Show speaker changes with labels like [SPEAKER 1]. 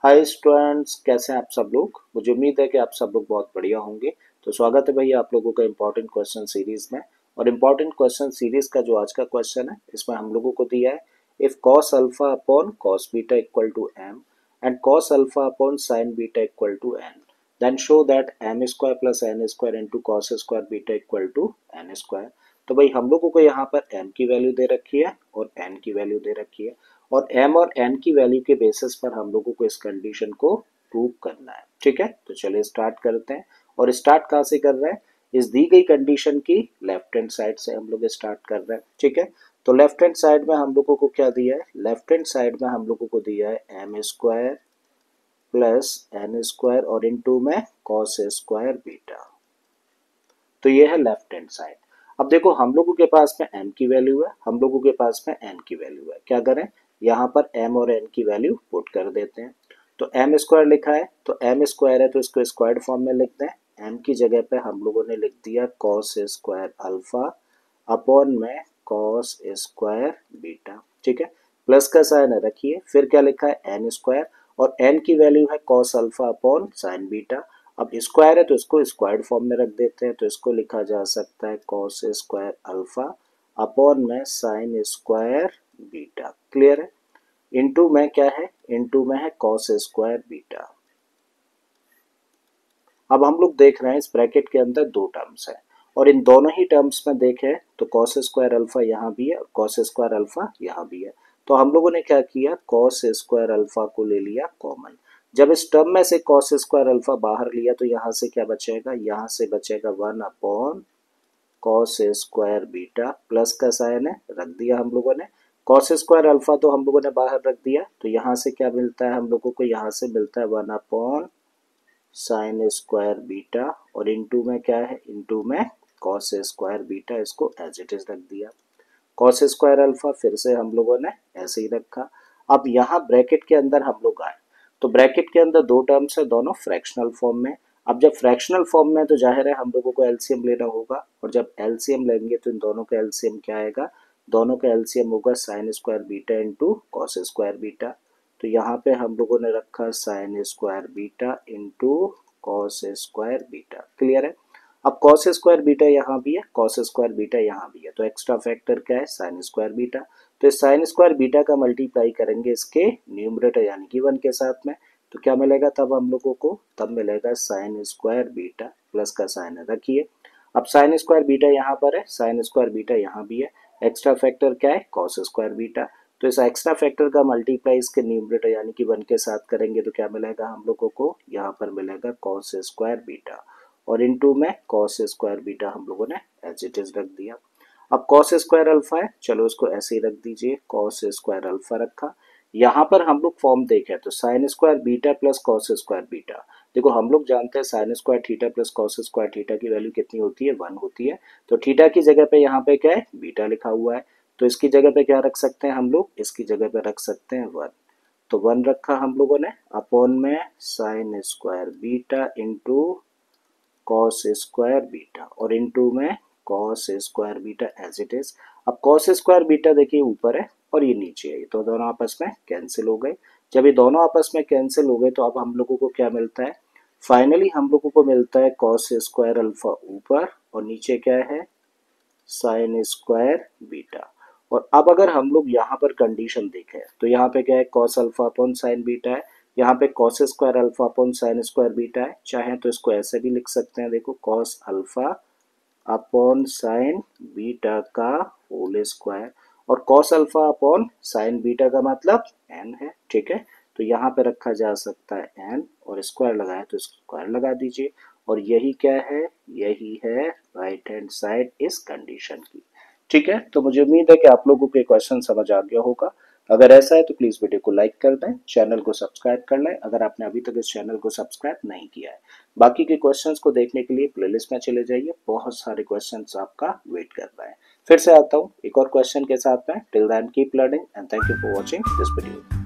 [SPEAKER 1] Hi students, कैसे हैं आप सब लोग। मुझे उम्मीद है कि आप सब लोग बहुत बढ़िया होंगे। तो स्वागत है भैया आप लोगों का इम्पोर्टेंट क्वेश्चन सीरीज में। और इम्पोर्टेंट क्वेश्चन सीरीज का जो आज का क्वेश्चन है इसमें हम लोगों को दिया है if cos alpha upon cos beta equal to m and cos alpha upon sine beta equal to n then show that m square plus n square into cos square beta equal to n square. तो भाई हम लोगों को यहाँ पर m की value दे रखी है और n की वैल्यू दे रखी है और m और n की वैल्यू के बेसिस पर हम लोगों को इस कंडीशन को प्रूव करना है। ठीक है, तो चलिए स्टार्ट करते हैं। और स्टार्ट कहाँ से कर रहे हैं, इस दी गई कंडीशन की लेफ्ट हैंड साइड से हम लोग स्टार्ट कर रहे हैं। ठीक है, तो लेफ्ट हैंड साइड में हम लोगों को क्या दिया है, लेफ्ट हैंड साइड में हम लोगों को दिया है m square plus n square और इनटू में कॉस स्क्वायर बीटा। तो ये है लेफ्ट हैंड साइड। अब देखो हम लोगों के पास में m की वैल्यू है, हम लोगों के पास में n की वैल्यू है। क्या करें, यहाँ पर m और n की वैल्यू पुट कर देते हैं। तो m स्क्वायर लिखा है तो m स्क्वायर है तो इसको स्क्वायर्ड फॉर्म में लिख दें। m की जगह पे हम लोगों ने लिख दिया कॉस स्क्वायर अल्फा अपॉन में कॉस स्क्वायर बीटा। ठीक है, प्लस का साइन है रखिए, फिर क्या लिखा है n स्क्वायर और n की वैल्यू है cos alpha upon sine beta. अब स्क्वायर है तो इसको स्क्वायर्ड फॉर्म में रख देते हैं, तो इसको लिखा जा सकता है कॉस स्क्वायर अल्फा अपॉन में साइन स्क्वायर बीटा। क्लियर है, इनटू में क्या है, इनटू में है कॉस स्क्वायर बीटा। अब हम लोग देख रहे हैं इस ब्रैकेट के अंदर दो टर्म्स है और इन दोनों ही टर्म्स में देखें तो कॉस स्क्वायर अल्फा यहाँ भी है और कॉस स्क्वायर अल्फा यहाँ भी है। तो हम लोगों ने क्या किया, कॉस स्क्वायर अल्फा को ले लिया कॉमन। जब इस टर्म में से कॉस स्क्वायर अल्फा बाहर लिया तो यहाँ से क्या बचेगा, यहाँ से बचेगा 1 upon cos square beta. Plus का साइन है रख दिया हम लोगों ने, कॉस स्क्वायर अल्फा तो हम लोगों ने बाहर रख दिया, तो यहाँ से क्या मिलता है हम लोगों को, यहाँ से मिलता है 1 अपॉन साइन स्क्वायर बीटा और इनटू में क्या है, इनटू में कॉस स्क्वायर बीटा। इसको एज इट इज रख दिया। कॉस स्क्वायर अल्फा फिर से हम लोगों ने ऐसे ही रखा। अब यहाँ ब्रैकेट के अंदर हम लोग आए तो ब्रैकेट के अंदर दो टर्म्स है, दोनों फ्रैक्शनल फॉर्म में। अब जब फ्रैक्शनल फॉर्म में तो जाहिर है हम लोगों को एलसीएम लेना होगा और जब एलसीएम लेंगे तो इन दोनों का एलसीएम क्या आएगा, दोनों का एलसीएम होगा sign square beta into cos square beta. तो यहाँ पे हम लोगों ने रखा sign square beta into cos square beta. Clear है, अब कॉस स्क्वायर बीटा यहाँ भी है, कॉस स्क्वायर बीटा यहाँ भी है, तो एक्स्ट्रा फैक्टर क्या है, साइन स्क्वायर बीटा। तो इस साइन स्क्वायर बीटा का मल्टीप्लाई करेंगे इसके न्यूमरेटर यानी कि 1 के साथ में, तो क्या मिलेगा तब हम लोगों को, तब मिलेगा साइन स्क्वायर बीटा। प्लस का साइन रखिए। अब साइन स्क्वायर बीटा यहाँ पर है, साइन स्क्वायर बीटा यहाँ भी है, एक्स्ट्रा फैक्टर क्या है, कॉस स्क्वायर बीटा। तो इस एक्स्ट्रा फैक्टर का मल्टीप्लाई इसके न्यूमरेटर यानी कि 1 के साथ करेंगे तो क्या मिलेगा हम लोगों को, यहाँ पर मिलेगा कॉस स्क्वायर बीटा और इनटू में कॉस स्क्वायर बीटा हम लोगों ने एज इट इज रख दिया। अब कॉस स्क्वायर अल्फा है, चलो इसको ऐसे ही रख दीजिए, कॉस स्क्वायर अल्फा रखा। यहाँ पर हम लोग फॉर्म देखें तो sign square beta plus cos square beta. देखो हम लोग जानते हैं sine square theta plus cos square theta की वैल्यू कितनी होती है, 1 होती है। तो थीटा की जगह पे यहाँ पे क्या है, बीटा लिखा हुआ है, तो इसकी जगह पे क्या रख सकते हैं हम लोग, इसकी जगह पे रख सकते हैं 1। तो 1 रखा हम लोगों ने अपॉन में sine square beta into cos square beta और इनटू में cos square beta as it is. अब कॉस स्क्वायर बीटा देखिए ऊपर है और ये नीचे है, तो दोनों आपस में कैंसिल हो गए। जब ये दोनों आपस में कैंसिल हो गए तो अब हम लोगों को क्या मिलता है, फाइनली हम लोगों को मिलता है कॉस स्क्वायर अल्फा ऊपर और नीचे क्या है, साइन स्क्वायर बीटा। और अब अगर हम लोग यहाँ पर कंडीशन देखें तो यहाँ पे क्या है, cos alpha upon sine beta है, यहाँ पे cos square alpha upon sign square beta है। चाहे तो इसको ऐसे भी लिख सकते हैं, देखो cos alpha upon sine beta का होल स्क्वायर और cos alpha upon sine beta का मतलब एन है। ठीक है, तो यहाँ पे रखा जा सकता है एन और स्क्वायर लगाए तो स्क्वायर लगा दीजिए और यही क्या है, यही है राइट हैंड साइड इस कंडीशन की। ठीक है, तो मुझे उम्मीद है कि आप लोगों को क्वेश्चन समझ आ गया होगा। अगर ऐसा है तो प्लीज वीडियो को लाइक कर दें, चैनल को सब्सक्राइब कर लें अगर आपने अभी तक इस चैनल को सब्सक्राइब नहीं किया है। बाकी के क्वेश्चंस को देखने के लिए प्लेलिस्ट में चले जाइए, बहुत सारे क्वेश्चंस आपका वेट कर रहे हैं। फिर से आता हूँ एक और क्वेश्चन के साथ में। Till then keep learning and thank you for watching this video.